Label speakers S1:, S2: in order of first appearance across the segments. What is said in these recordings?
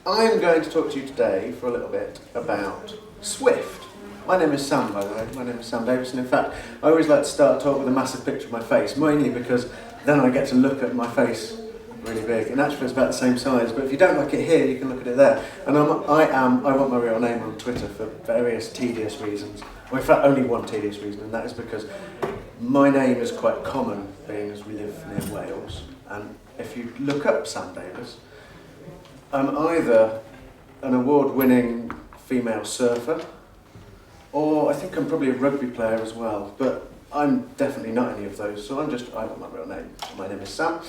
S1: I'm going to talk to you today for a little bit about Swift. My name is Sam, by the way. My name is Sam Davies, and in fact, I always like to start a talk with a massive picture of my face, mainly because then I get to look at my face really big. And actually, it's about the same size, but if you don't like it here, you can look at it there. And I want my real name on Twitter for various tedious reasons. Well, in fact, only one tedious reason, and that is because my name is quite common, being as we live near Wales. And if you look up Sam Davies, I'm either an award-winning female surfer, or I think I'm probably a rugby player as well, but I'm definitely not any of those, so I want my real name. My name is Sam.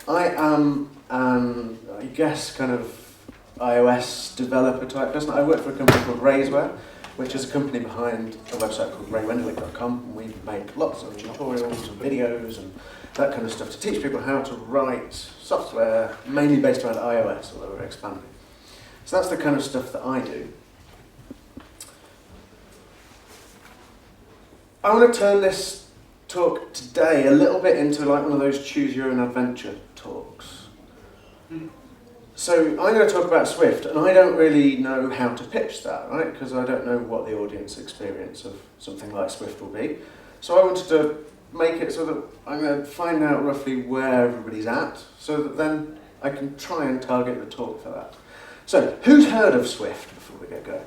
S1: I am I guess, kind of iOS developer type person. I work for a company called Raiseware, which is a company behind a website called raywenderlich.com, and we make lots of tutorials and videos and that kind of stuff to teach people how to write software, mainly based around iOS, although we're expanding. So that's the kind of stuff that I do. I want to turn this talk today a little bit into like one of those choose your own adventure talks. So I'm going to talk about Swift, and I don't really know how to pitch that, right? Because I don't know what the audience experience of something like Swift will be. So I wanted to make it so that I'm going to find out roughly where everybody's at, so that then I can try and target the talk for that. So, who's heard of Swift before we get going?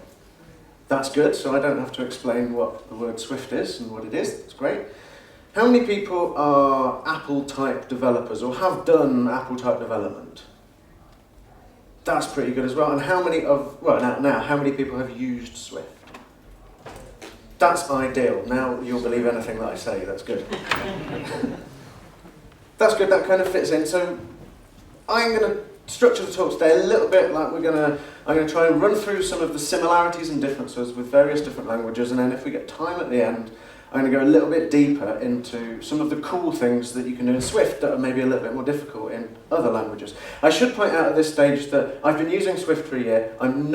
S1: That's good, so I don't have to explain what the word Swift is and what it is. It's great. How many people are Apple-type developers or have done Apple-type development? That's pretty good as well. And how many how many people have used Swift? That's ideal. Now you'll believe anything that I say. That's good. That's good. That kind of fits in. So I'm going to structure the talk today a little bit like I'm going to try and run through some of the similarities and differences with various different languages, and then if we get time at the end, I'm going to go a little bit deeper into some of the cool things that you can do in Swift that are maybe a little bit more difficult in other languages. I should point out at this stage that I've been using Swift for a year. I'm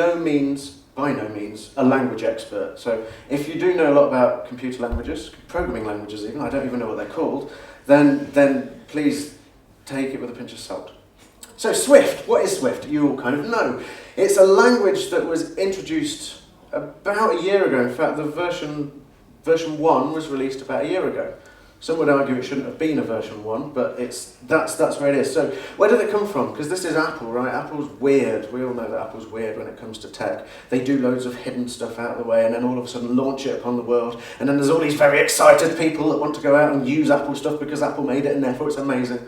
S1: by no means, a language expert. So if you do know a lot about computer languages, programming languages even, I don't even know what they're called, then please take it with a pinch of salt. So Swift, what is Swift? You all kind of know. It's a language that was introduced about a year ago. In fact, the version 1 was released about a year ago. Some would argue it shouldn't have been a version 1, but that's where it is. So where did it come from? Because this is Apple, right? Apple's weird. We all know that Apple's weird when it comes to tech. They do loads of hidden stuff out of the way and then all of a sudden launch it upon the world. And then there's all these very excited people that want to go out and use Apple stuff because Apple made it and therefore it's amazing.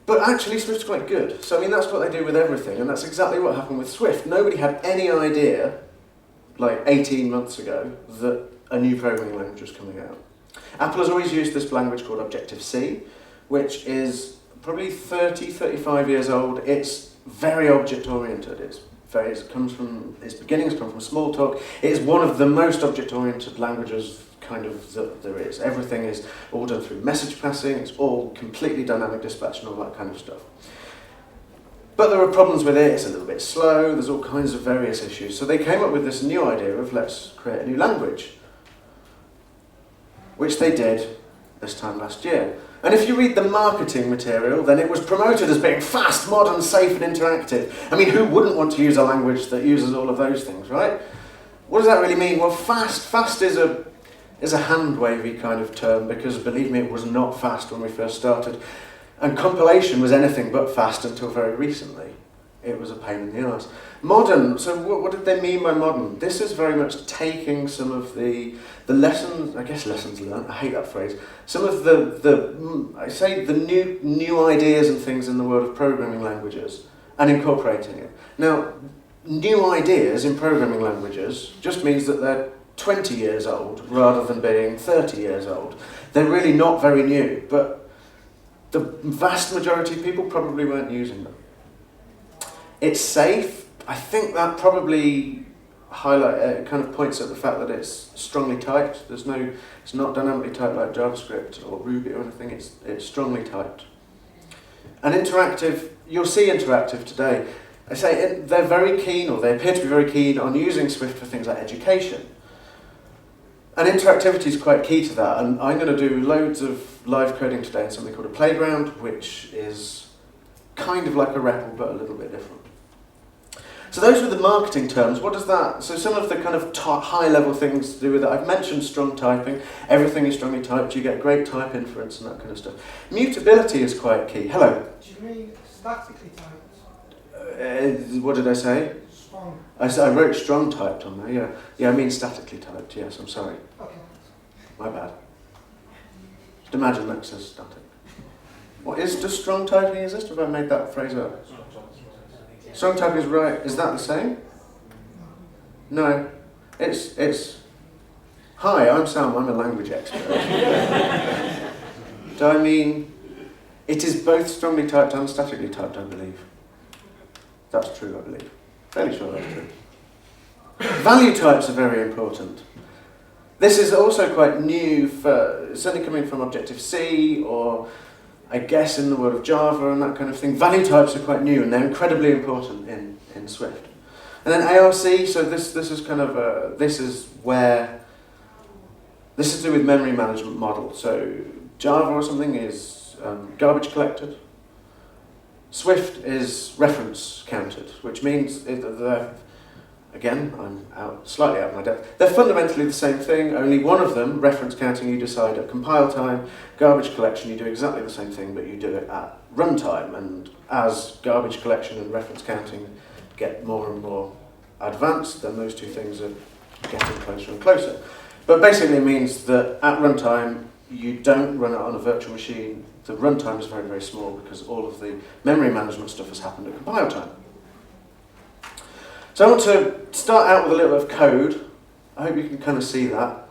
S1: But actually Swift's quite good. So I mean, that's what they do with everything, and that's exactly what happened with Swift. Nobody had any idea, like 18 months ago, that a new programming language was coming out. Apple has always used this language called Objective-C, which is probably 30, 35 years old. It's very object-oriented. Its beginnings come from Smalltalk. It is one of the most object-oriented languages kind of that there is. Everything is all done through message passing. It's all completely dynamic dispatch and all that kind of stuff. But there are problems with it. It's a little bit slow. There's all kinds of various issues. So they came up with this new idea of let's create a new language, which they did this time last year. And if you read the marketing material, then it was promoted as being fast, modern, safe, and interactive. I mean, who wouldn't want to use a language that uses all of those things, right? What does that really mean? Well, fast is a hand-wavy kind of term, because believe me, it was not fast when we first started. And compilation was anything but fast until very recently. It was a pain in the arse. Modern, so what did they mean by modern? This is very much taking some of the lessons, I guess lessons learned, I hate that phrase, some of the new ideas and things in the world of programming languages and incorporating it. Now, new ideas in programming languages just means that they're 20 years old rather than being 30 years old. They're really not very new, but the vast majority of people probably weren't using them. It's safe. I think that probably kind of points at the fact that it's strongly typed. It's not dynamically typed like JavaScript or Ruby or anything. It's strongly typed. And interactive, you'll see interactive today. I say they're very keen, or they appear to be very keen on using Swift for things like education. And interactivity is quite key to that, and I'm going to do loads of live coding today in something called a playground, which is kind of like a REPL but a little bit different. So those were the marketing terms. What does that, so some of the kind of high level things to do with it. I've mentioned strong typing. Everything is strongly typed. You get great type inference and that kind of stuff. Mutability is quite key. Hello.
S2: Do you mean statically typed?
S1: What did I say?
S2: Strong.
S1: I wrote strong typed on there, yeah. Yeah, I mean statically typed, yes, I'm sorry.
S2: Okay.
S1: My bad. Just imagine that says static. Does strong typing exist, or have I made that phrase up? Strong typing is right. Is that the same? No. It's hi, I'm Sam, I'm a language expert. Do I mean, it is both strongly typed and statically typed, I believe. That's true, I believe. Fairly sure that's true. Value types are very important. This is also quite new, certainly coming from Objective-C, or I guess in the world of Java and that kind of thing. Value types are quite new, and they're incredibly important in Swift. And then ARC, so this is kind of, this is to do with memory management model. So Java or something is garbage collected. Swift is reference counted, which means again, I'm slightly out of my depth. They're fundamentally the same thing, only one of them, reference counting, you decide at compile time. Garbage collection, you do exactly the same thing, but you do it at runtime. And as garbage collection and reference counting get more and more advanced, then those two things are getting closer and closer. But basically it means that at runtime, you don't run it on a virtual machine. The runtime is very, very small because all of the memory management stuff has happened at compile time. So I want to start out with a little bit of code. I hope you can kind of see that.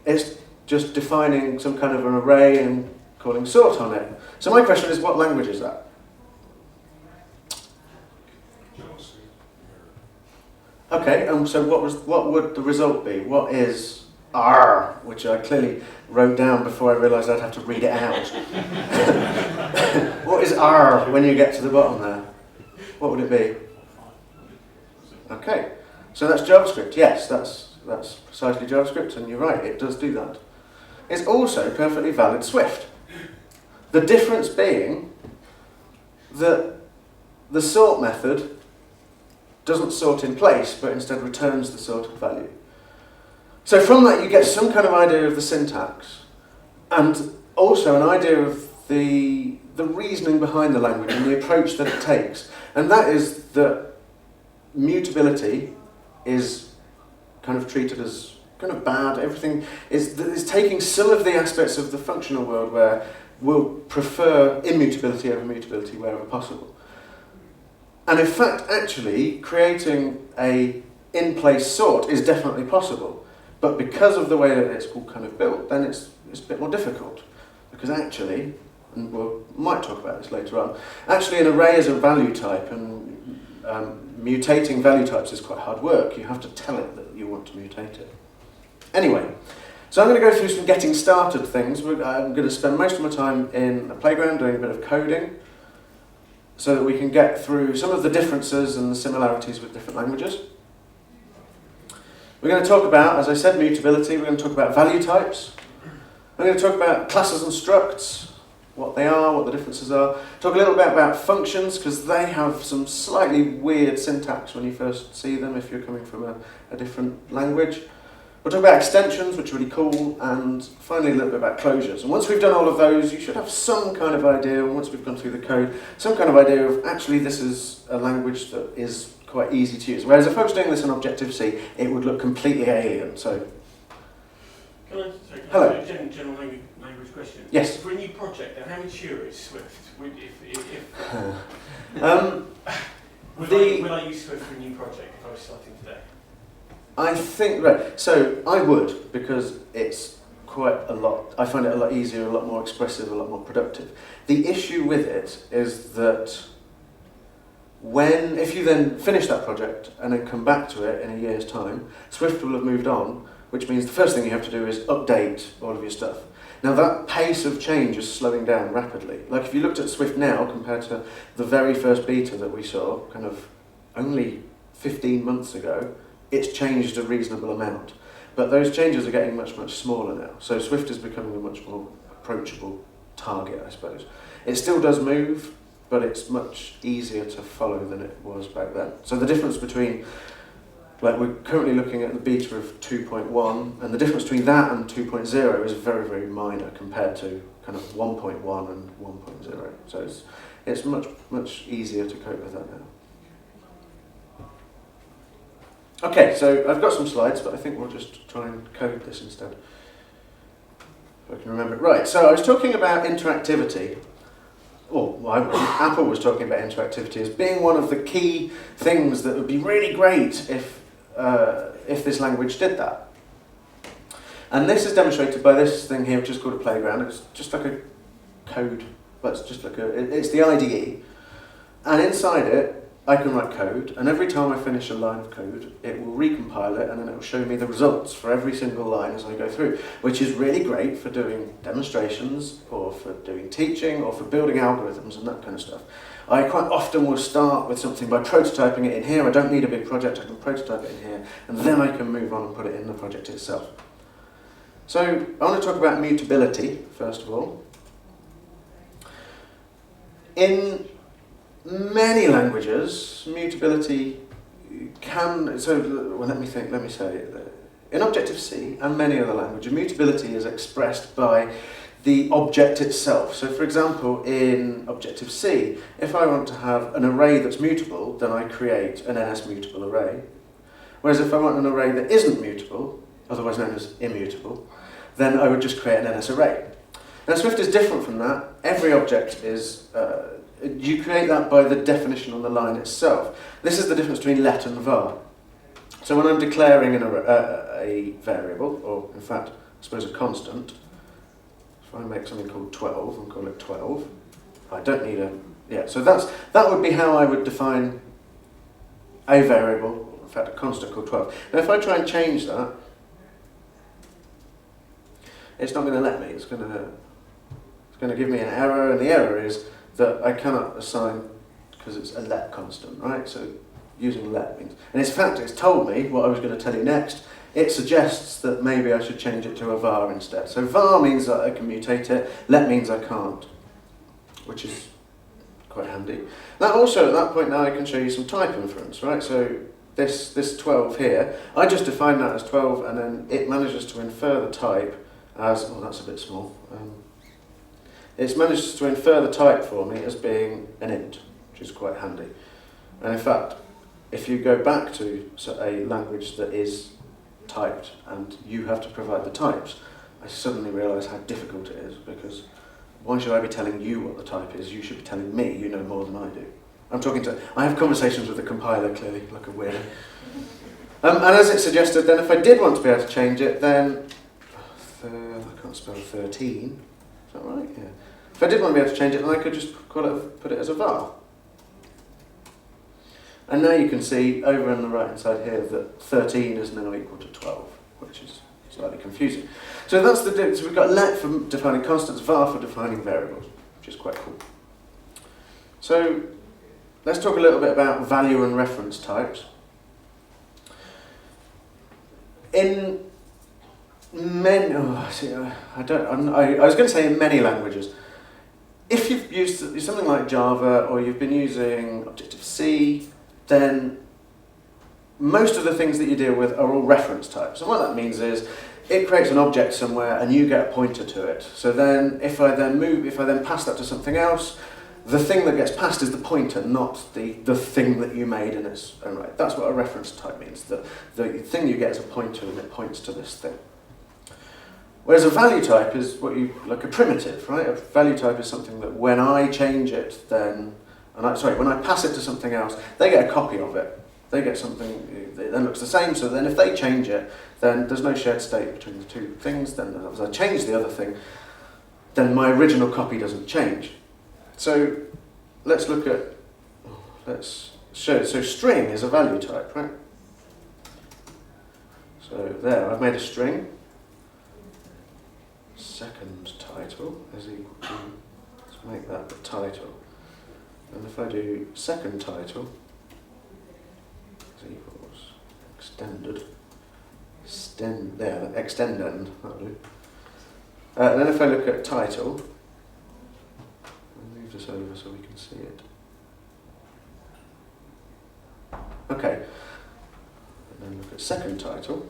S1: It's just defining some kind of an array and calling sort on it. So my question is, what language is that? Okay, so what would the result be? What is R, which I clearly wrote down before I realised I'd have to read it out. What is R when you get to the bottom there? What would it be? Okay, so that's JavaScript. Yes, that's precisely JavaScript, and you're right, it does do that. It's also perfectly valid Swift. The difference being that the sort method doesn't sort in place, but instead returns the sorted value. So from that you get some kind of idea of the syntax, and also an idea of the reasoning behind the language and the approach that it takes. And that is that mutability is kind of treated as kind of bad. Everything is taking some of the aspects of the functional world where we'll prefer immutability over mutability wherever possible. And in fact, actually, creating a in-place sort is definitely possible. But because of the way that it's all kind of built, then it's a bit more difficult. Because actually, and we might talk about this later on, actually an array is a value type, and mutating value types is quite hard work. You have to tell it that you want to mutate it. Anyway, so I'm going to go through some getting started things. I'm going to spend most of my time in a playground doing a bit of coding, so that we can get through some of the differences and the similarities with different languages. We're going to talk about, as I said, mutability. We're going to talk about value types. We're going to talk about classes and structs, what they are, what the differences are. Talk a little bit about functions, because they have some slightly weird syntax when you first see them if you're coming from a different language. We'll talk about extensions, which are really cool, and finally a little bit about closures. And once we've done all of those, you should have some kind of idea, once we've gone through the code, some kind of idea of actually this is a language that is quite easy to use. Whereas if I was doing this in Objective-C, it would look completely alien. So,
S3: Can
S1: hello.
S3: I ask a general language question?
S1: Yes.
S3: For a new project, how mature is Swift? Will I use Swift for a new project if I was starting today?
S1: I think, right, so I would, because it's quite a lot, I find it a lot easier, a lot more expressive, a lot more productive. The issue with it is that if you then finish that project and then come back to it in a year's time, Swift will have moved on, which means the first thing you have to do is update all of your stuff. Now that pace of change is slowing down rapidly. Like if you looked at Swift now compared to the very first beta that we saw, kind of only 15 months ago, it's changed a reasonable amount. But those changes are getting much, much smaller now. So Swift is becoming a much more approachable target, I suppose. It still does move. but it's much easier to follow than it was back then. So the difference between, like we're currently looking at the beta of 2.1, and the difference between that and 2.0 is very, very minor compared to kind of 1.1 and 1.0. So it's much, much easier to cope with that now. Okay, so I've got some slides, but I think we'll just try and code this instead. If I can remember it. Right, so I was talking about interactivity. Apple was talking about interactivity as being one of the key things that would be really great if this language did that. And this is demonstrated by this thing here, which is called a playground. It's just like a code, but it's just like it's the IDE. And inside it, I can write code, and every time I finish a line of code, it will recompile it, and then it will show me the results for every single line as I go through, which is really great for doing demonstrations, or for doing teaching, or for building algorithms and that kind of stuff. I quite often will start with something by prototyping it in here. I don't need a big project, I can prototype it in here, and then I can move on and put it in the project itself. So I want to talk about mutability, first of all. In many languages, mutability can, let me say, in Objective-C and many other languages, mutability is expressed by the object itself. So for example, in Objective-C, if I want to have an array that's mutable, then I create an NS-mutable array. Whereas if I want an array that isn't mutable, otherwise known as immutable, then I would just create an NS array. Now Swift is different from that. Every object is you create that by the definition on the line itself. This is the difference between let and var. So when I'm declaring a variable, or in fact, I suppose a constant, if I make something called 12 and call it 12, I don't need so that would be how I would define a variable, in fact a constant called 12. Now if I try and change that, it's not going to let me, it's going to give me an error, and the error is that I cannot assign, because it's a let constant, right? So using let means, and in fact it's told me what I was going to tell you next. It suggests that maybe I should change it to a var instead. So var means that I can mutate it, let means I can't, which is quite handy. Now also at that point now I can show you some type inference, right? So this 12 here, I just define that as 12, and then it manages to infer the type as, that's a bit small. It's managed to infer the type for me as being an int, which is quite handy. And in fact, if you go back to a language that is typed and you have to provide the types, I suddenly realise how difficult it is, because why should I be telling you what the type is? You should be telling me, you know more than I do. I have conversations with the compiler, clearly, like a weirdo. And as it suggested, then if I did want to be able to change it, then, I can't spell 13, is that right? Yeah. If I did want to be able to change it, then I could just put it as a var. And now you can see over on the right hand side here that 13 is now equal to 12, which is slightly confusing. So that's the difference. So we've got let for defining constants, var for defining variables, which is quite cool. So let's talk a little bit about value and reference types. In many, I was going to say in many languages. If you've used something like Java, or you've been using Objective-C, then most of the things that you deal with are all reference types. And what that means is it creates an object somewhere and you get a pointer to it. So then if I then pass that to something else, the thing that gets passed is the pointer, not the thing that you made in its own right. That's what a reference type means. The thing you get is a pointer and it points to this thing. Whereas a value type is like a primitive, right? A value type is something that when I change it, when I pass it to something else, they get a copy of it. They get something that then looks the same, so then if they change it, then there's no shared state between the two things. Then as I change the other thing, then my original copy doesn't change. So let's look at, so string is a value type, right? So there, I've made a string. Second title is equal to, let's make that the title. And if I do second title is equals extended, extend end, that'll do. And then if I look at title, I'll move this over so we can see it. Okay, and then look at second title.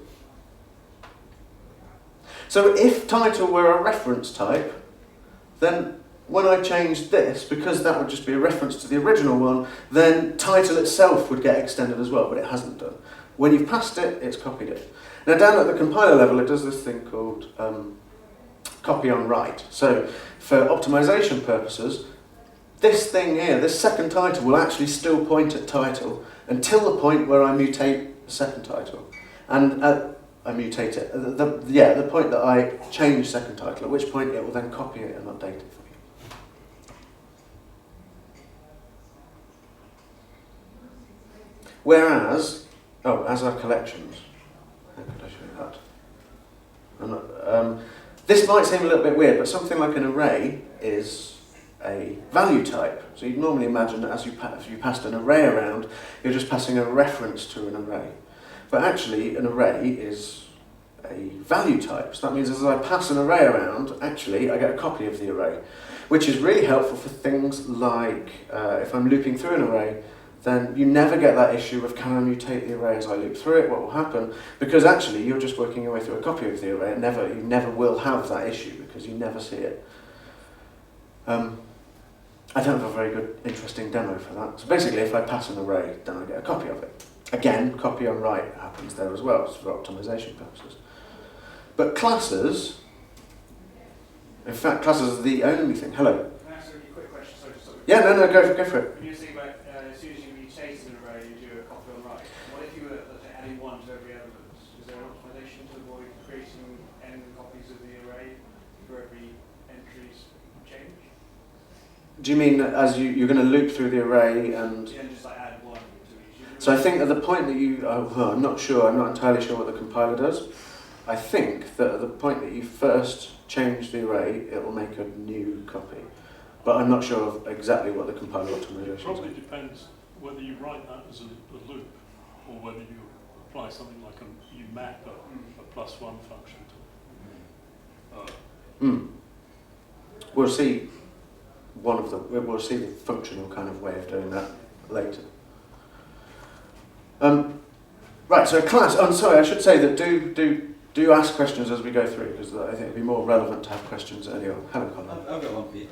S1: So if title were a reference type, then when I changed this, because that would just be a reference to the original one, then title itself would get extended as well, but it hasn't done. When you've passed it, it's copied it. Now down at the compiler level, it does this thing called copy on write. So for optimization purposes, this thing here, this second title, will actually still point at title until the point where I mutate the second title. And I mutate it. The point that I change second title, at which point it will then copy it and update it for you. Whereas, as are collections. How could I show you that? This might seem a little bit weird, but something like an array is a value type. So you'd normally imagine that as you passed an array around, you're just passing a reference to an array. But actually, an array is a value type. So that means as I pass an array around, actually, I get a copy of the array, which is really helpful for things like if I'm looping through an array, then you never get that issue of can I mutate the array as I loop through it, what will happen? Because actually, you're just working your way through a copy of the array. You never will have that issue because you never see it. I don't have a very good, interesting demo for that. So basically, if I pass an array, then I get a copy of it. Again, copy on write happens there as well, it's for optimization purposes. But classes, in fact, classes are the only thing. Hello?
S3: Can I ask a really quick question? Sorry.
S1: Yeah, no, go for it.
S3: When you say about as soon as you mutate an array, you do a copy on write. What if you were adding 1 to every element? Is there an optimization to avoid creating n copies of the array for every entry's change?
S1: Do you mean as you're going to loop through the array and...
S3: Yeah, and just like add 1 to each.
S1: So I think at the point that you... I'm not entirely sure what the compiler does. I think that at the point that you first change the array, it will make a new copy. But I'm not sure of exactly what the compiler optimization is.
S4: It probably depends whether you write that as a loop or whether you apply something like you map a +1 function to it.
S1: We'll see we'll see the functional kind of way of doing that later. Right, so a class. I'm sorry, I should say that do ask questions as we go through, because I think it'd be more relevant to have questions earlier on. Hello, Colin.
S5: I've got one for you.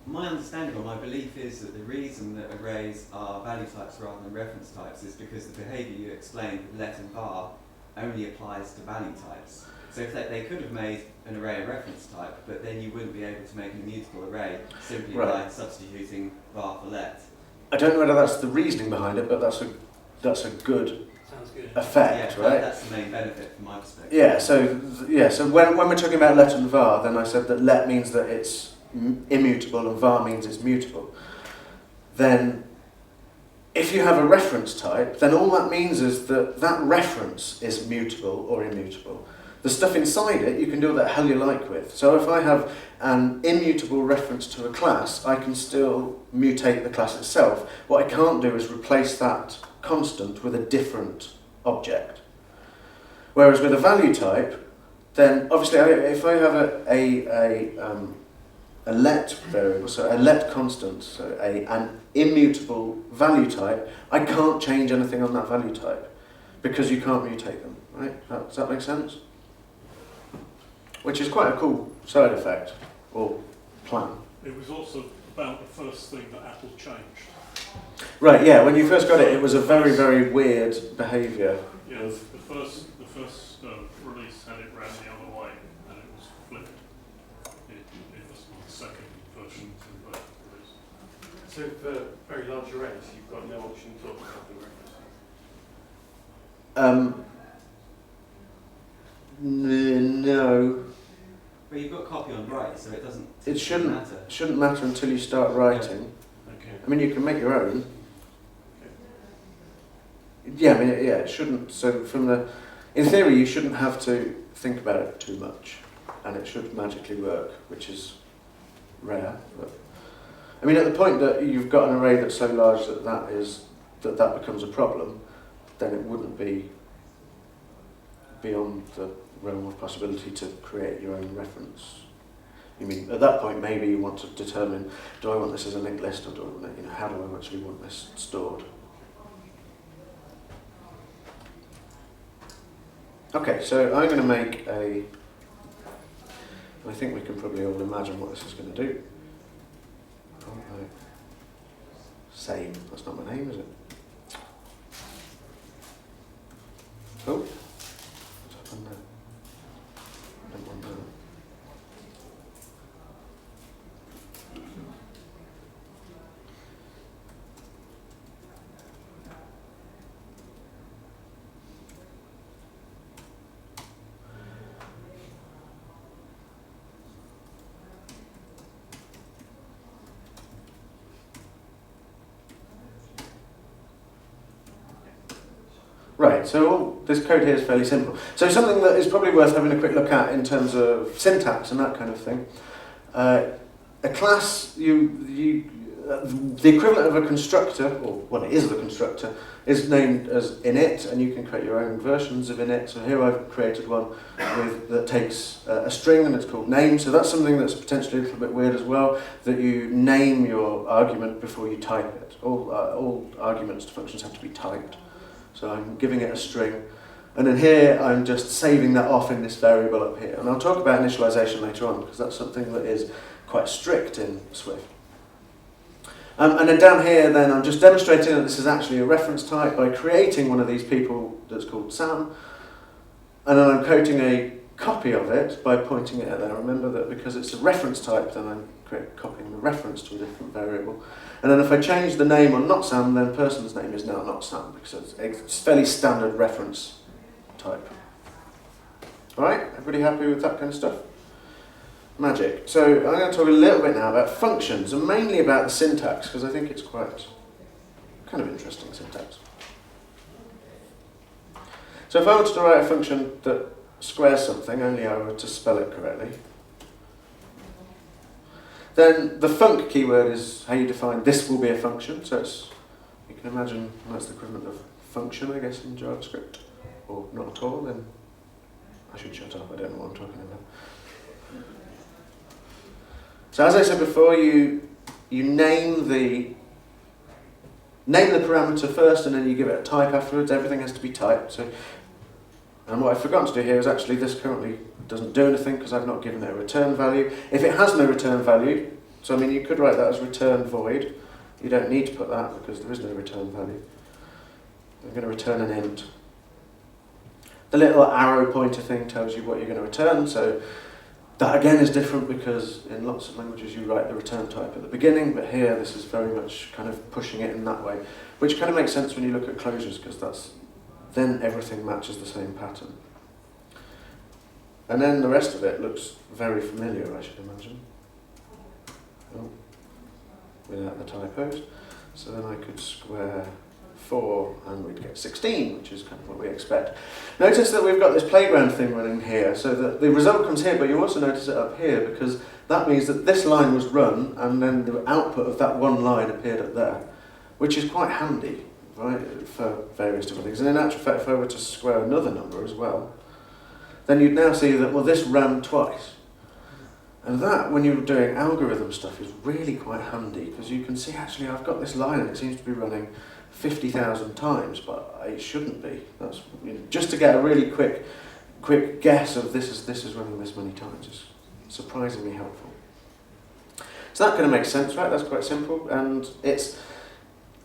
S5: My understanding or my belief is that the reason that arrays are value types rather than reference types is because the behaviour you explained with let and var only applies to value types. So if they could have made an array a reference type, but then you wouldn't be able to make an immutable array simply by substituting var for let.
S1: I don't know whether that's the reasoning behind it, but that's a good
S4: Sounds good.
S1: effect,
S5: Yeah,
S1: right?
S5: That's the main benefit from my perspective.
S1: Yeah. So when we're talking about let and var, then I said that let means that it's immutable and var means it's mutable. Then, if you have a reference type, then all that means is that that reference is mutable or immutable. The stuff inside it, you can do what the hell you like with. So if I have an immutable reference to a class, I can still mutate the class itself. What I can't do is replace that constant with a different object. Whereas with a value type, then obviously if I have a let variable, so a let constant, so an immutable value type, I can't change anything on that value type because you can't mutate them, right? Does that make sense? Which is quite a cool side effect, or plan.
S4: It was also about the first thing that Apple changed.
S1: Right, yeah, when you first got it, it was a very, very weird behaviour.
S4: Yeah, the first release had it ran the other way, and it was flipped. It was the second version of the release.
S3: So for very large arrays, you've got no option to talk about the reference.
S1: No.
S5: But you've got copy on write, so it doesn't
S1: It shouldn't
S5: matter.
S1: shouldn't matter until you start writing.
S4: Okay.
S1: I mean, you can make your own. Yeah, I mean, it shouldn't. So in theory, you shouldn't have to think about it too much, and it should magically work, which is rare. But I mean, at the point that you've got an array that's so large that becomes a problem, then it wouldn't be beyond the realm of possibility to create your own reference. You mean at that point maybe you want to determine, do I want this as a linked list, or do I want it, how do I actually want this stored? Okay, so I'm going to make a. I think we can probably all imagine what this is going to do. Oh, no. Same. That's not my name, is it? Oh. What's happened there? I don't want that. Right, so this code here is fairly simple. So something that is probably worth having a quick look at in terms of syntax and that kind of thing. A class, the equivalent of a constructor, or what it is of a constructor, is named as init, and you can create your own versions of init. So here I've created one that takes a string and it's called name. So that's something that's potentially a little bit weird as well, that you name your argument before you type it. All arguments to functions have to be typed. So I'm giving it a string, and then here I'm just saving that off in this variable up here. And I'll talk about initialization later on, because that's something that is quite strict in Swift. And then down here, then I'm just demonstrating that this is actually a reference type by creating one of these people that's called Sam, and then I'm coding a copy of it by pointing it at there. Remember that because it's a reference type, then I'm copying the reference to a different variable. And then if I change the name on not Sam, then person's name is now not Sam, because it's fairly standard reference type. Alright, everybody happy with that kind of stuff? Magic. So I'm going to talk a little bit now about functions, and mainly about the syntax, because I think it's quite kind of interesting syntax. So if I wanted to write a function that squares something, only I were to spell it correctly, then the func keyword is how you define this will be a function. So it's, you can imagine that's the equivalent of function, I guess, in JavaScript. Or not at all, then I should shut up, I don't know what I'm talking about. So as I said before, you name the parameter first, and then you give it a type afterwards. Everything has to be typed. So, and what I've forgotten to do here is actually this currently doesn't do anything because I've not given it a return value. If it has no return value, so I mean you could write that as return void. You don't need to put that because there is no return value. I'm going to return an int. The little arrow pointer thing tells you what you're going to return. So that again is different because in lots of languages you write the return type at the beginning, but here this is very much kind of pushing it in that way, which kind of makes sense when you look at closures because then everything matches the same pattern. And then the rest of it looks very familiar, I should imagine. Oh, without the typos. So then I could square 4 and we'd get 16, which is kind of what we expect. Notice that we've got this playground thing running here, so that the result comes here, but you also notice it up here, because that means that this line was run, and then the output of that one line appeared up there, which is quite handy, right, for various different things. And in actual fact, if I were to square another number as well, then you'd now see that, well, this ran twice. And that, when you're doing algorithm stuff, is really quite handy, because you can see, actually, I've got this line, and it seems to be running 50,000 times, but it shouldn't be. That's, just to get a really quick guess of this is running this many times is surprisingly helpful. So that kind of makes sense, right? That's quite simple, and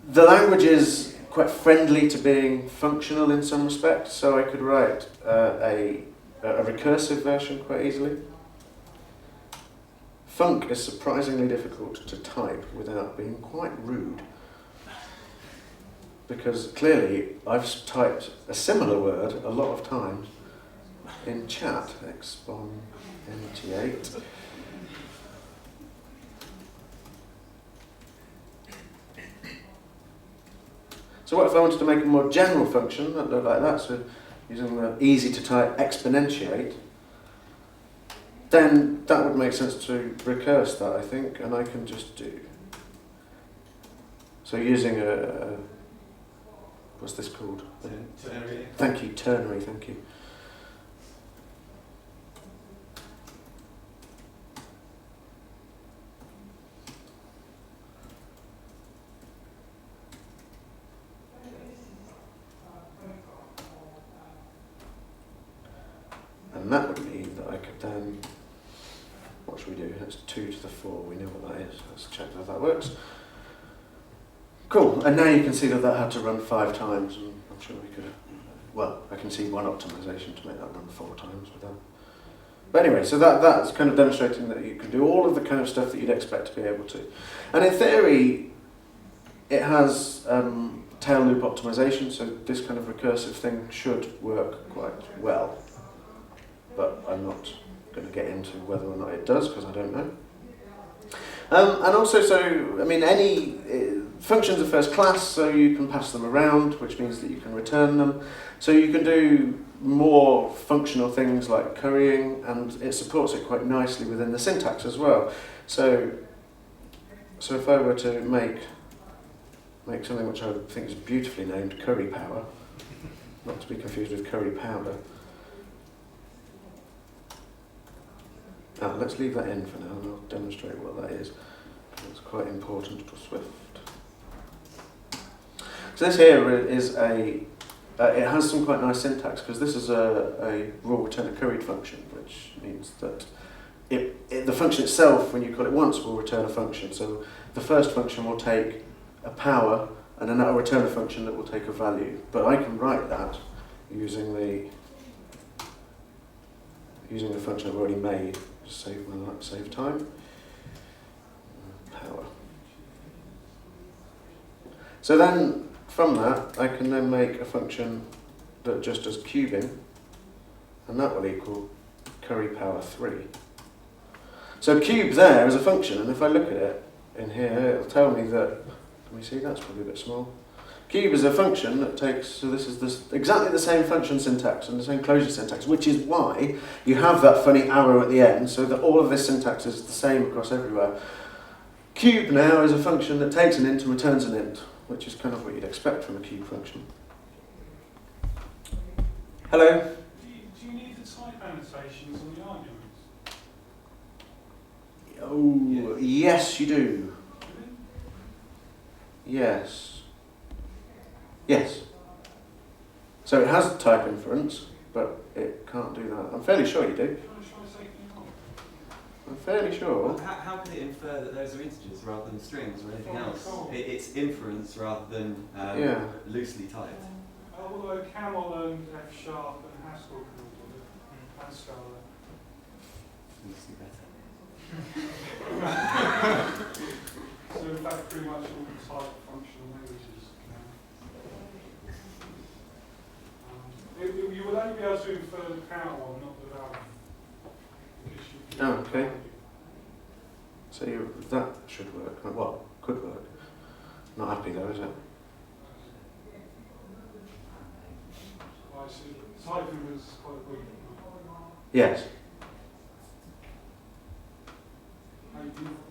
S1: the language is quite friendly to being functional in some respects. So I could write a recursive version quite easily. Func is surprisingly difficult to type without being quite rude. Because clearly I've typed a similar word a lot of times in chat, exponentiate. So what if I wanted to make a more general function that looked like that, so using the easy to type exponentiate, then that would make sense to recurse that, I think, and I can just do. So using what's this called?
S5: Ternary.
S1: Thank you, ternary, thank you. that would mean that I could then, what should we do? That's 2 to the 4, we know what that is. Let's check if that works. Cool, and now you can see that that had to run 5 times, and I'm sure we could, well, I can see one optimization to make that run 4 times with that. But anyway, so that's kind of demonstrating that you can do all of the kind of stuff that you'd expect to be able to. And in theory, it has tail loop optimization, so this kind of recursive thing should work quite well. But I'm not going to get into whether or not it does, because I don't know. And also, so, I mean, any functions are first class, so you can pass them around, which means that you can return them. So you can do more functional things like currying, and it supports it quite nicely within the syntax as well. So if I were to make something which I think is beautifully named curry power, not to be confused with curry powder. Let's leave that in for now, and I'll demonstrate what that is. It's quite important to Swift. So this here is it has some quite nice syntax, because this is a raw return a curried function, which means that the function itself, when you call it once, will return a function. So the first function will take a power, and then that will return a function that will take a value. But I can write that using the function I've already made. Just save time. Power. So then, from that, I can then make a function that just does cubing, and that will equal curry power 3. So cube there is a function, and if I look at it in here, it'll tell me that, can we see that's probably a bit small. Cube is a function that takes, so this is exactly the same function syntax and the same closure syntax, which is why you have that funny arrow at the end, so that all of this syntax is the same across everywhere. Cube now is a function that takes an int and returns an int, which is kind of what you'd expect from a cube function. Hello?
S4: Do you need the type annotations on the arguments?
S1: Oh, yes you do. Yes. Yes. So it has type inference, but it can't do that. I'm fairly sure you do. I'm fairly sure.
S5: Well, how can it infer that those are integers rather than strings or anything else? It's inference rather than loosely typed.
S4: Although Camel and F sharp and Haskell can all do it, and Scala.
S5: Needs to be better.
S4: So in fact, pretty much all the type functional languages can. You will only be able to infer the power one, not the value.
S1: Oh, okay. So that should work. Well, could work. Not happy though, is it?
S4: I see. Typing was quite weak.
S1: Yes.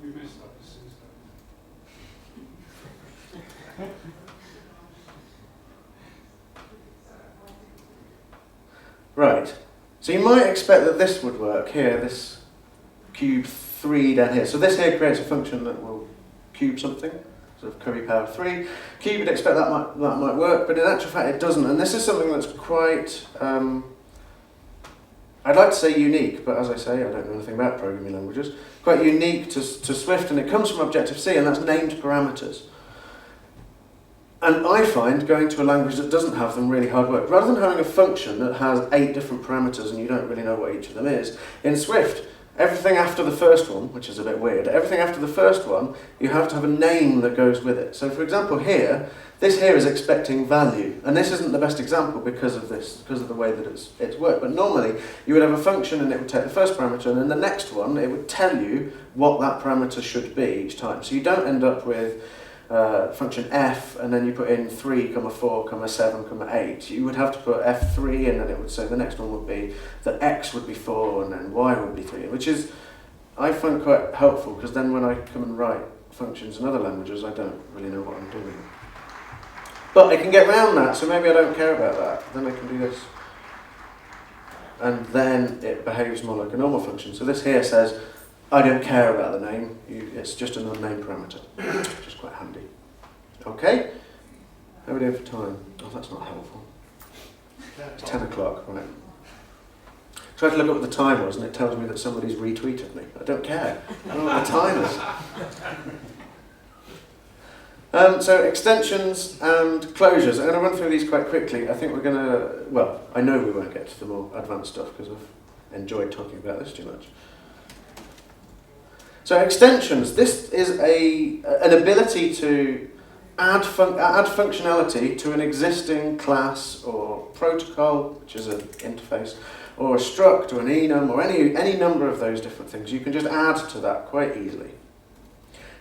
S4: We missed that since then.
S1: Right. So you might expect that this would work here, this cube 3 down here. So this here creates a function that will cube something, sort of curry power 3. Cube would expect that might work, but in actual fact it doesn't. And this is something that's quite, I'd like to say unique, but as I say, I don't know anything about programming languages. Quite unique to Swift, and it comes from Objective-C, and that's named parameters. And I find going to a language that doesn't have them really hard work. Rather than having a function that has 8 different parameters and you don't really know what each of them is, in Swift, everything after the first one, which is a bit weird, everything after the first one, you have to have a name that goes with it. So for example here, this here is expecting value. And this isn't the best example because of this, because of the way that it's worked. But normally, you would have a function and it would take the first parameter, and then the next one, it would tell you what that parameter should be each time. So you don't end up with function f, and then you put in 3, 4, 7, 8. You would have to put f3, and then it would say the next one would be that x would be 4, and then y would be 3, which is, I find quite helpful, because then when I come and write functions in other languages, I don't really know what I'm doing. But I can get around that, so maybe I don't care about that. Then I can do this. And then it behaves more like a normal function. So this here says, I don't care about the name, it's just an unnamed parameter, which is quite handy. Okay? How are we doing for time? Oh, that's not helpful. It's 10 o'clock, right. Tried to look up what the time was, and it tells me that somebody's retweeted me. I don't care. I don't know what the time is. So extensions and closures. I'm going to run through these quite quickly. I think we're going to, well, I know we won't get to the more advanced stuff because I've enjoyed talking about this too much. So extensions. This is an ability to add functionality to an existing class or protocol, which is an interface, or a struct or an enum or any number of those different things. You can just add to that quite easily.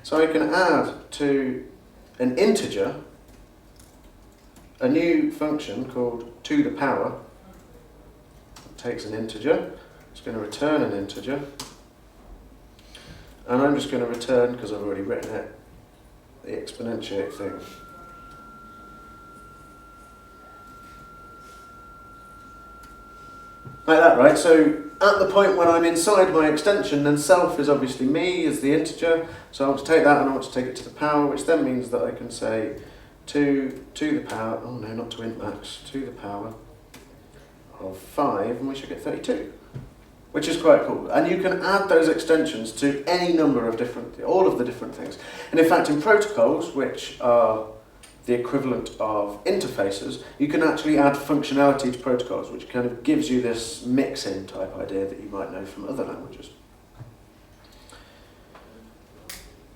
S1: So I can add to an integer a new function called to the power. It takes an integer, it's going to return an integer, and I'm just going to return, because I've already written it, the exponentiate thing. Like that, right? So at the point when I'm inside my extension, then self is obviously me, is the integer. So I want to take that and I want to take it to the power, which then means that I can say to the power, oh no, not to int max, to the power of 5, and we should get 32. Which is quite cool. And you can add those extensions to any number of all of the different things. And in fact, in protocols, which are the equivalent of interfaces, you can actually add functionality to protocols, which kind of gives you this mix-in type idea that you might know from other languages.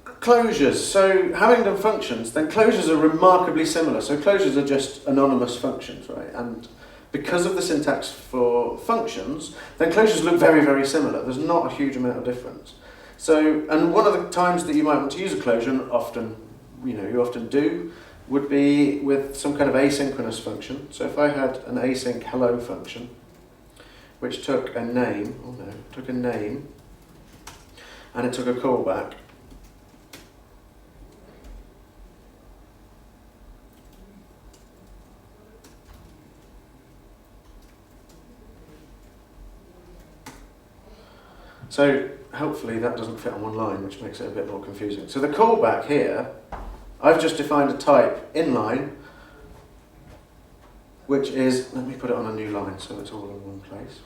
S1: Closures. So having done functions, then closures are remarkably similar. So closures are just anonymous functions, right? And because of the syntax for functions, then closures look very, very similar. There's not a huge amount of difference. So, and one of the times that you might want to use a closure, and often, you often do, would be with some kind of asynchronous function. So if I had an async hello function, which took a name, and it took a callback, so hopefully that doesn't fit on one line, which makes it a bit more confusing. So the callback here, I've just defined a type inline, which is, let me put it on a new line so it's all in one place.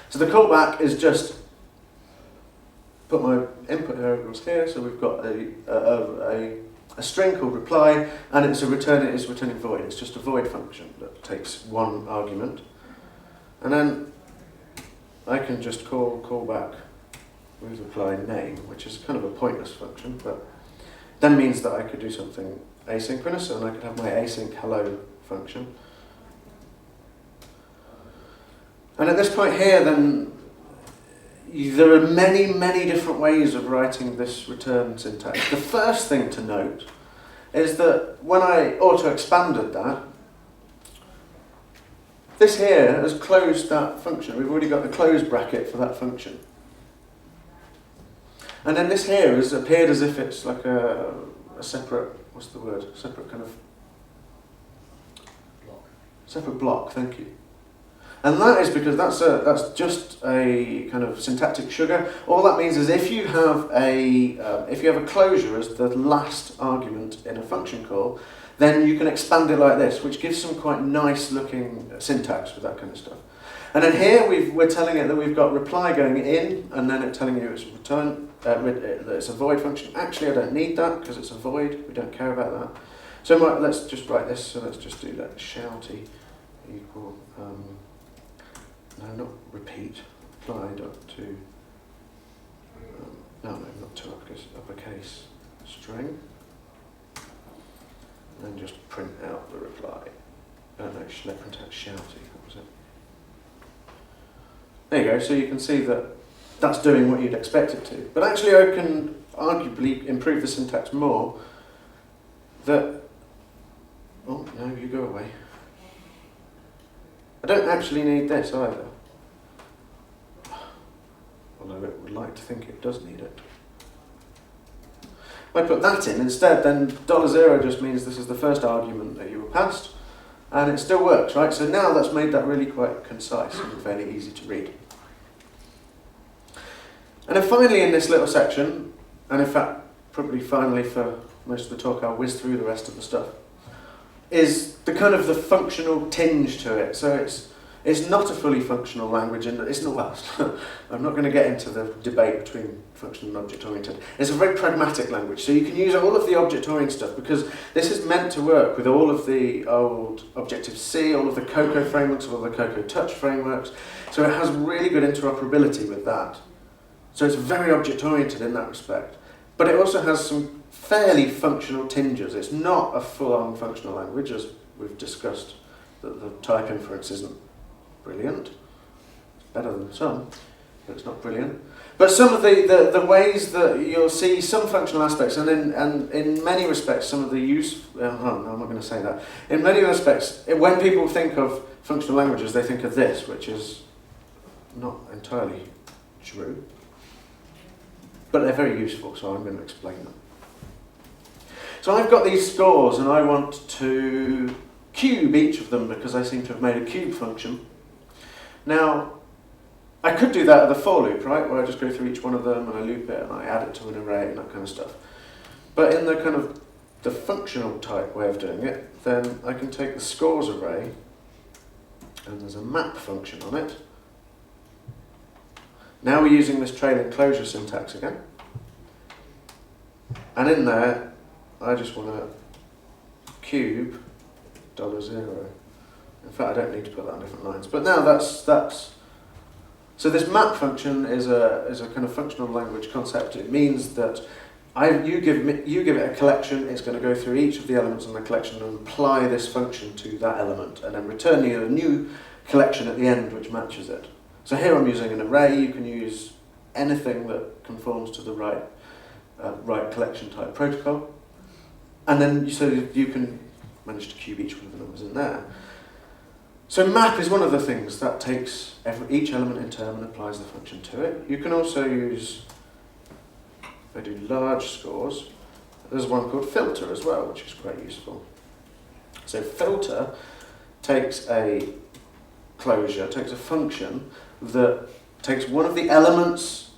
S1: So the callback is just, put my input variables here, so we've got a string called reply, and it's returning void. It's just a void function that takes one argument. And then I can just call back with reply name, which is kind of a pointless function, but then means that I could do something asynchronous, and I could have my async hello function. And at this point here, then, there are many, many different ways of writing this return syntax. The first thing to note is that when I auto-expanded that, this here has closed that function. We've already got the close bracket for that function. And then this here has appeared as if it's like a separate, what's the word? Separate kind of... block. Separate block, thank you. And that is because that's just a kind of syntactic sugar. All that means is if you have a closure as the last argument in a function call, then you can expand it like this, which gives some quite nice looking syntax with that kind of stuff. And then here we're telling it that we've got reply going in, and then it's telling you it's return, that it's a void function. Actually, I don't need that because it's a void. We don't care about that. So let's just write this. So let's just do that. Shouty equal. No, not repeat. Apply dot to. No, not to uppercase string. And then just print out the reply. Oh no, let print out shouty. What was it? There you go. So you can see that that's doing what you'd expect it to. But actually, I can arguably improve the syntax more. That. Oh no, you go away. I don't actually need this either. Although it would like to think it does need it. If I put that in instead, then $0 just means this is the first argument that you were passed, and it still works, right? So now that's made that really quite concise and fairly easy to read. And then finally in this little section, and in fact probably finally for most of the talk I'll whiz through the rest of the stuff, is the kind of the functional tinge to it. So It's not a fully functional language, and it's not, well, I'm not going to get into the debate between functional and object-oriented. It's a very pragmatic language, so you can use all of the object-oriented stuff, because this is meant to work with all of the old Objective-C, all of the Cocoa frameworks, all of the Cocoa Touch frameworks, so it has really good interoperability with that. So it's very object-oriented in that respect. But it also has some fairly functional tinges. It's not a full-on functional language, as we've discussed, that the type inference isn't brilliant. It's better than some, but it's not brilliant. But some of the ways that you'll see some functional aspects, and in many respects, some of the use... no, I'm not going to say that. In many respects, when people think of functional languages, they think of this, which is not entirely true. But they're very useful, so I'm going to explain them. So I've got these scores, and I want to cube each of them because I seem to have made a cube function. Now, I could do that at the for loop, right, where I just go through each one of them and I loop it and I add it to an array and that kind of stuff. But in the kind of the functional type way of doing it, then I can take the scores array, and there's a map function on it. Now we're using this trailing closure syntax again. And in there, I just want to cube $0. In fact, I don't need to put that on different lines. But now that's so this map function is a kind of functional language concept. It means that you give it a collection. It's going to go through each of the elements in the collection and apply this function to that element, and then return you a new collection at the end which matches it. So here I'm using an array. You can use anything that conforms to the right collection type protocol, and then so you can manage to cube each one of the numbers in there. So map is one of the things that takes each element in turn and applies the function to it. You can also use, if I do large scores, there's one called filter as well, which is quite useful. So filter takes a closure, takes a function that takes one of the elements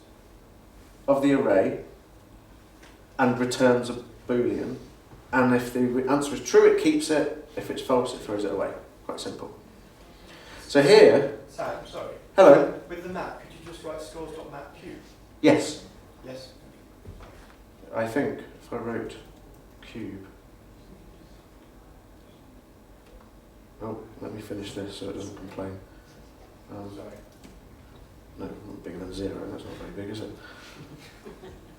S1: of the array and returns a Boolean. And if the answer is true, it keeps it. If it's false, it throws it away. Quite simple. So here...
S2: Sam, sorry.
S1: Hello.
S2: With the map, could you just write scores.mapcube?
S1: Yes.
S2: Yes.
S1: I think if I wrote cube... Oh, let me finish this so it doesn't complain.
S2: Sorry.
S1: No, not bigger than 0. That's not very big, is it?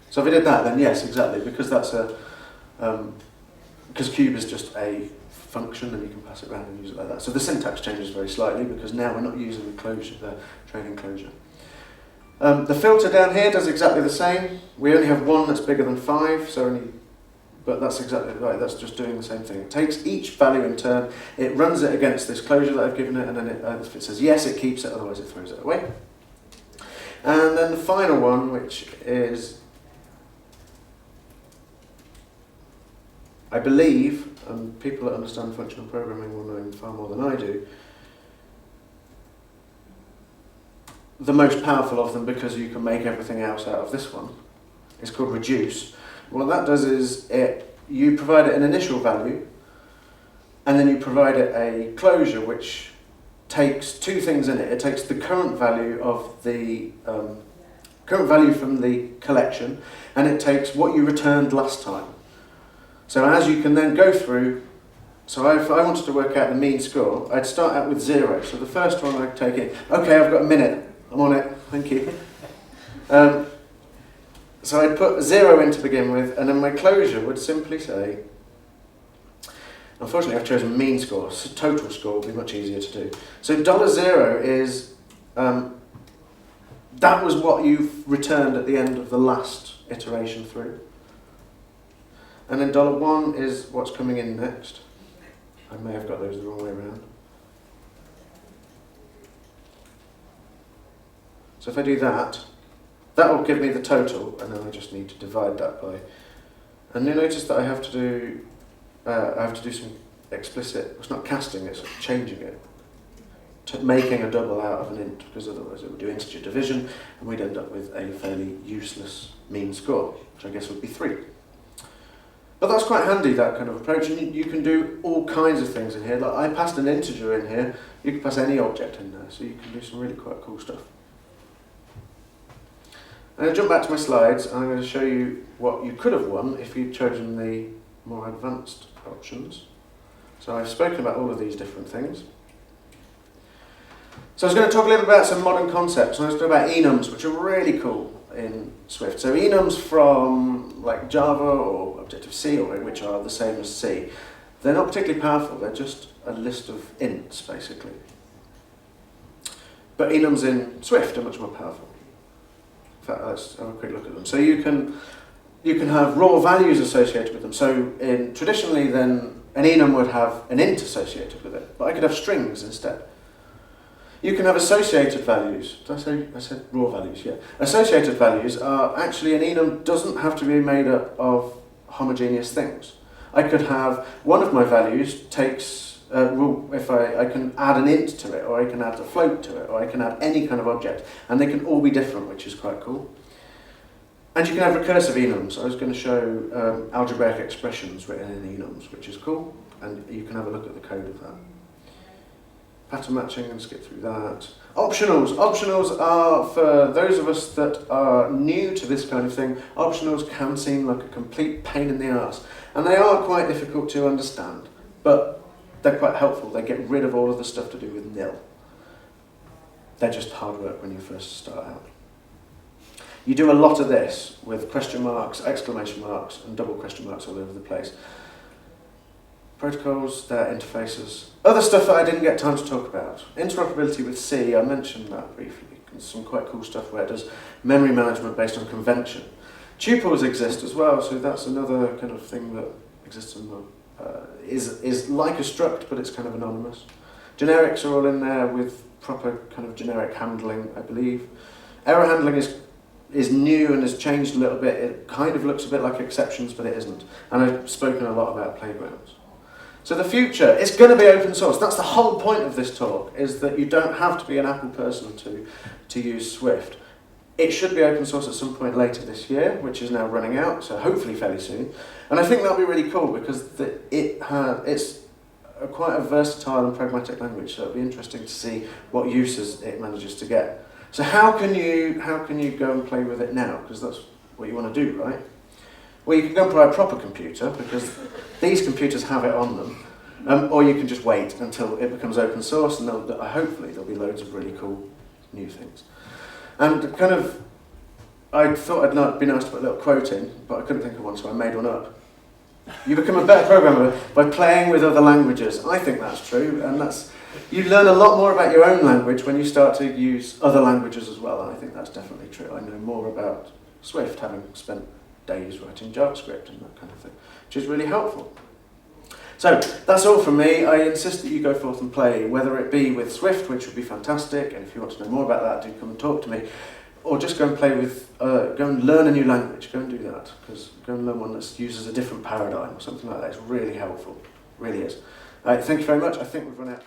S1: So if I did that, then yes, exactly, because that's a... because cube is just a function and you can pass it around and use it like that. So the syntax changes very slightly because now we're not using the closure, the trailing closure. The filter down here does exactly the same. We only have one that's bigger than 5, but that's exactly right, that's just doing the same thing. It takes each value in turn, it runs it against this closure that I've given it, and then if it says yes, it keeps it, otherwise it throws it away. And then the final one, which is, I believe, and people that understand functional programming will know far more than I do, the most powerful of them, because you can make everything else out of this one, is called reduce. What that does is you provide it an initial value, and then you provide it a closure which takes two things in it. It takes the current value of the current value from the collection, and it takes what you returned last time. So as you can then go through, so if I wanted to work out the mean score, I'd start out with 0. So the first one I'd take it, okay, I've got a minute, I'm on it, thank you. So I'd put 0 in to begin with, and then my closure would simply say, unfortunately I've chosen mean score, so total score will be much easier to do. So $0 is, that was what you've returned at the end of the last iteration through. And then $1 is what's coming in next. I may have got those the wrong way around. So if I do that, that will give me the total, and then I just need to divide that by. And you notice that I have to do some explicit. It's not casting; it's changing it, making a double out of an int, because otherwise it would do integer division, and we'd end up with a fairly useless mean score, which I guess would be 3. But that's quite handy, that kind of approach, and you can do all kinds of things in here. Like I passed an integer in here, you can pass any object in there, so you can do some really quite cool stuff. I'm going to jump back to my slides, and I'm going to show you what you could have won if you'd chosen the more advanced options. So I've spoken about all of these different things. So I was going to talk a little about some modern concepts, and I was going to talk about enums, which are really cool in Swift. So enums from like Java or Objective-C, or which are the same as C, they're not particularly powerful, they're just a list of ints, basically. But enums in Swift are much more powerful. In fact, let's have a quick look at them. So you can have raw values associated with them. So traditionally then, an enum would have an int associated with it, but I could have strings instead. You can have associated values. Did I said raw values, yeah. Associated values are actually, an enum doesn't have to be made up of homogeneous things. I could have one of my values takes, if I can add an int to it, or I can add a float to it, or I can add any kind of object, and they can all be different, which is quite cool. And you can have recursive enums. I was going to show algebraic expressions written in enums, which is cool, and you can have a look at the code of that. Pattern matching, and skip through that. Optionals. Optionals are, for those of us that are new to this kind of thing, optionals can seem like a complete pain in the arse. And they are quite difficult to understand, but they're quite helpful. They get rid of all of the stuff to do with nil. They're just hard work when you first start out. You do a lot of this with question marks, exclamation marks, and double question marks all over the place. Protocols, their interfaces. Other stuff that I didn't get time to talk about. Interoperability with C, I mentioned that briefly. Some quite cool stuff where it does memory management based on convention. Tuples exist as well, so that's another kind of thing that exists in the, is like a struct, but it's kind of anonymous. Generics are all in there with proper kind of generic handling, I believe. Error handling is new and has changed a little bit. It kind of looks a bit like exceptions, but it isn't. And I've spoken a lot about playgrounds. So the future, it's going to be open source. That's the whole point of this talk, is that you don't have to be an Apple person to use Swift. It should be open source at some point later this year, which is now running out, so hopefully fairly soon. And I think that'll be really cool, because it's quite a versatile and pragmatic language, so it'll be interesting to see what uses it manages to get. So how can you go and play with it now? Because that's what you want to do, right? Well, you can go and buy a proper computer, because these computers have it on them, or you can just wait until it becomes open source, and hopefully there'll be loads of really cool new things. And kind of, I thought it'd be nice to put a little quote in, but I couldn't think of one, so I made one up. You become a better programmer by playing with other languages. I think that's true, and you learn a lot more about your own language when you start to use other languages as well, and I think that's definitely true. I know more about Swift, having spent days writing JavaScript and that kind of thing, which is really helpful. So that's all from me. I insist that you go forth and play, whether it be with Swift, which would be fantastic, and if you want to know more about that, do come and talk to me, or just go and play with, go and learn a new language. Go and do that, because go and learn one that uses a different paradigm or something like that. It's really helpful, really is. Thank you very much. I think we've run out.